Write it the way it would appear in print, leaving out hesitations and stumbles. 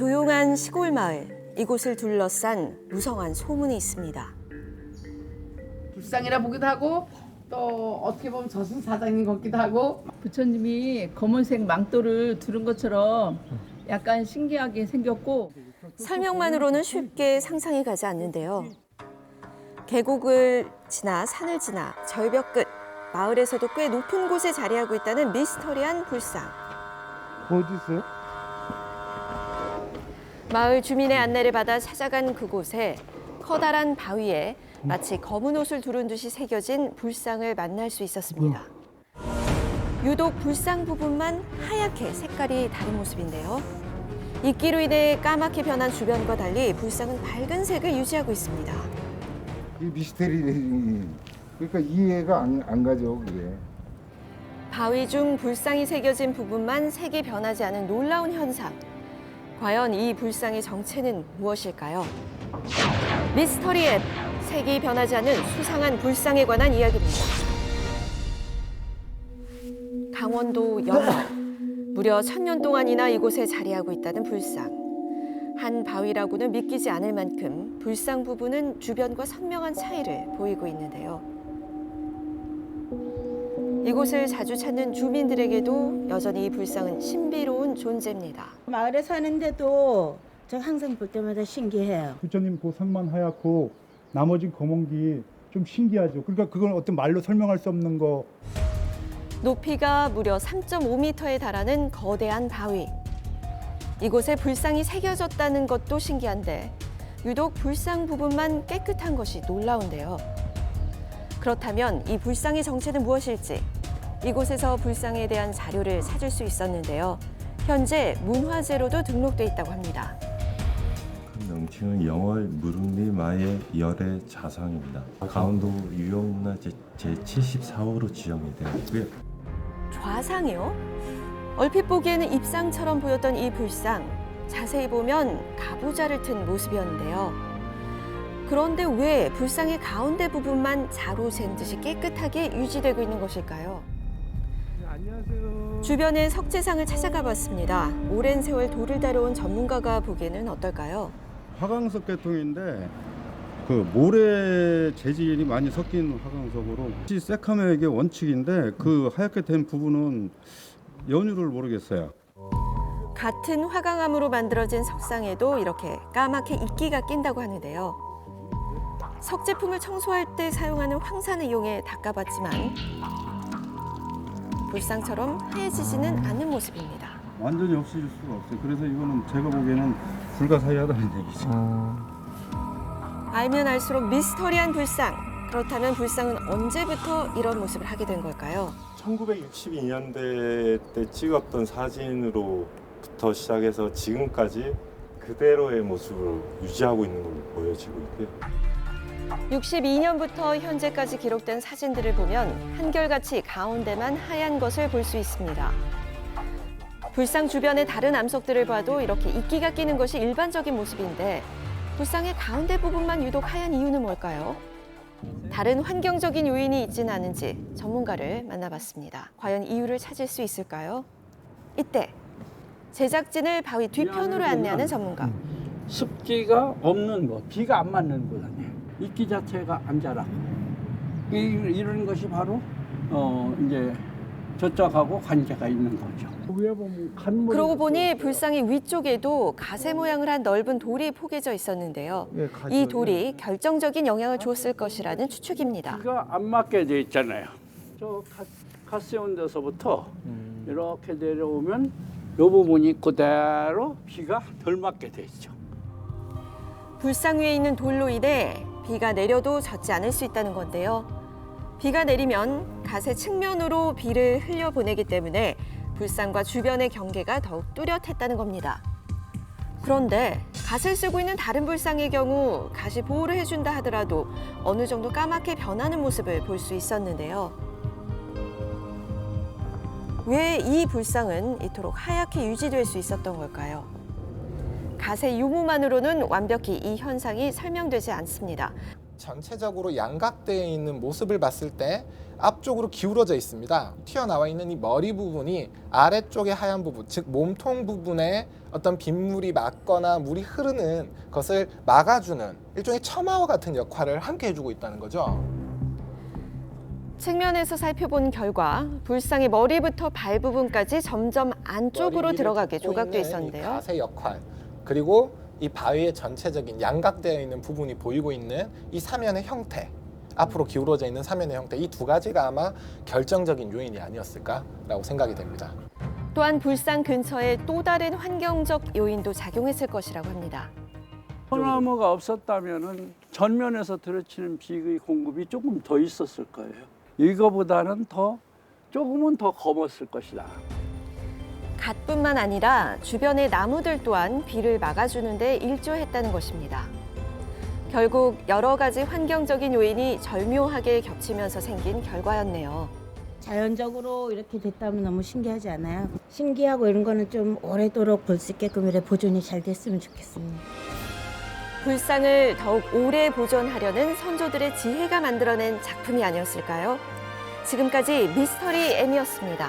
조용한 시골 마을, 이곳을 둘러싼 무성한 소문이 있습니다. 불상이라 보기도 하고 또 어떻게 보면 저승사자인 것 같기도 하고. 부처님이 검은색 망토를 두른 것처럼 약간 신기하게 생겼고 설명만으로는 쉽게 상상이 가지 않는데요. 계곡을 지나 산을 지나 절벽 끝, 마을에서도 꽤 높은 곳에 자리하고 있다는 미스터리한 불상. 어디 있어요? 마을 주민의 안내를 받아 찾아간 그곳에 커다란 바위에 마치 검은 옷을 두른 듯이 새겨진 불상을 만날 수 있었습니다. 유독 불상 부분만 하얗게 색깔이 다른 모습인데요. 이끼로 인해 까맣게 변한 주변과 달리 불상은 밝은 색을 유지하고 있습니다. 이 미스테리, 그러니까 이해가 안 가죠, 그게. 바위 중 불상이 새겨진 부분만 색이 변하지 않은 놀라운 현상. 과연 이 불상의 정체는 무엇일까요? 미스터리 앱, 색이 변하지 않은 수상한 불상에 관한 이야기입니다. 강원도 영월, 무려 1000년 동안이나 이곳에 자리하고 있다는 불상. 한 바위라고는 믿기지 않을 만큼 불상 부분은 주변과 선명한 차이를 보이고 있는데요. 이곳을 자주 찾는 주민들에게도 여전히 이 불상은 신비로운 존재입니다. 마을에 사는데도 저 항상 볼 때마다 신기해요. 부처님 그 상만 하얗고 나머지 검은기 좀 신기하죠. 그러니까 그건 어떤 말로 설명할 수 없는 거. 높이가 무려 3.5m에 달하는 거대한 바위. 이곳에 불상이 새겨졌다는 것도 신기한데 유독 불상 부분만 깨끗한 것이 놀라운데요. 그렇다면 이 불상의 정체는 무엇일지 이곳에서 불상에 대한 자료를 찾을 수 있었는데요. 현재 문화재로도 등록돼 있다고 합니다. 명칭은 영월 무릉리 마의 열애 자상입니다. 강원도 유형문화재 제74호로 지정이 되어 있고요. 좌상이요? 얼핏 보기에는 입상처럼 보였던 이 불상, 자세히 보면 가부좌를 튼 모습이었는데요. 그런데 왜 불상의 가운데 부분만 자로 잰 듯이 깨끗하게 유지되고 있는 것일까요? 안녕하세요. 주변의 석재상을 찾아가 봤습니다. 오랜 세월 돌을 다뤄온 전문가가 보기에는 어떨까요? 화강석 계통인데 그 모래 재질이 많이 섞인 화강석으로 새카매의 원칙인데 그 하얗게 된 부분은 연유를 모르겠어요. 같은 화강암으로 만들어진 석상에도 이렇게 까맣게 이끼가 낀다고 하는데요. 석제품을 청소할 때 사용하는 황산을 이용해 닦아봤지만 불상처럼 하얘지지는 않는 모습입니다. 완전히 없어질 수가 없어요. 그래서 이거는 제가 보기에는 불가사의하다는 얘기죠. 알면 알수록 미스터리한 불상. 그렇다면 불상은 언제부터 이런 모습을 하게 된 걸까요? 1962년대 때 찍었던 사진으로부터 시작해서 지금까지 그대로의 모습으로 유지하고 있는 걸로 보여지고 있고요. 62년부터 현재까지 기록된 사진들을 보면 한결같이 가운데만 하얀 것을 볼 수 있습니다. 불상 주변의 다른 암석들을 봐도 이렇게 이끼가 끼는 것이 일반적인 모습인데 불상의 가운데 부분만 유독 하얀 이유는 뭘까요? 다른 환경적인 요인이 있지는 않은지 전문가를 만나봤습니다. 과연 이유를 찾을 수 있을까요? 이때 제작진을 바위 뒤편으로 안내하는 전문가. 습기가 없는 곳, 비가 안 맞는 곳 아니에요. 이끼 자체가 안 자라. 이런 것이 바로 이제 저쪽하고 관계가 있는 거죠. 위에 보면 그러고 보니 불상의 위쪽에도 가세 모양을 한 넓은 돌이 포개져 있었는데요. 이 돌이 결정적인 영향을 줬을 것이라는 추측입니다. 비가 안 맞게 돼 있잖아요. 저 가세온 데서부터 이렇게 내려오면 이 부분이 그대로 비가 덜 맞게 돼 있죠. 불상 위에 있는 돌로 인해 비가 내려도 젖지 않을 수 있다는 건데요. 비가 내리면 가세 측면으로 비를 흘려보내기 때문에 불상과 주변의 경계가 더욱 뚜렷했다는 겁니다. 그런데 갓을 쓰고 있는 다른 불상의 경우 갓이 보호를 해준다 하더라도 어느 정도 까맣게 변하는 모습을 볼 수 있었는데요. 왜 이 불상은 이토록 하얗게 유지될 수 있었던 걸까요? 갓의 유무만으로는 완벽히 이 현상이 설명되지 않습니다. 전체적으로 양각되어 있는 모습을 봤을 때 앞쪽으로 기울어져 있습니다. 튀어나와 있는 이 머리 부분이 아래쪽의 하얀 부분, 즉 몸통 부분에 어떤 빗물이 맞거나 물이 흐르는 것을 막아주는 일종의 처마와 같은 역할을 함께 해주고 있다는 거죠. 측면에서 살펴본 결과 불상의 머리부터 발 부분까지 점점 안쪽으로 머리 위를 들어가게 덮고 조각돼 있는 이 있었는데요. 가세 역할, 그리고 이 바위의 전체적인 양각되어 있는 부분이 보이고 있는 이 사면의 형태, 앞으로 기울어져 있는 사면의 형태, 이 두 가지가 아마 결정적인 요인이 아니었을까라고 생각이 됩니다. 또한 불상 근처에 또 다른 환경적 요인도 작용했을 것이라고 합니다. 소나무가 없었다면은 전면에서 들어치는 비의 공급이 조금 더 있었을 거예요. 이거보다는 조금은 더 검었을 것이다. 갓뿐만 아니라 주변의 나무들 또한 비를 막아주는 데 일조했다는 것입니다. 결국 여러 가지 환경적인 요인이 절묘하게 겹치면서 생긴 결과였네요. 자연적으로 이렇게 됐다면 너무 신기하지 않아요? 신기하고 이런 거는 좀 오래도록 볼 수 있게끔 이렇게 보존이 잘 됐으면 좋겠습니다. 불상을 더욱 오래 보존하려는 선조들의 지혜가 만들어낸 작품이 아니었을까요? 지금까지 미스터리 M이었습니다.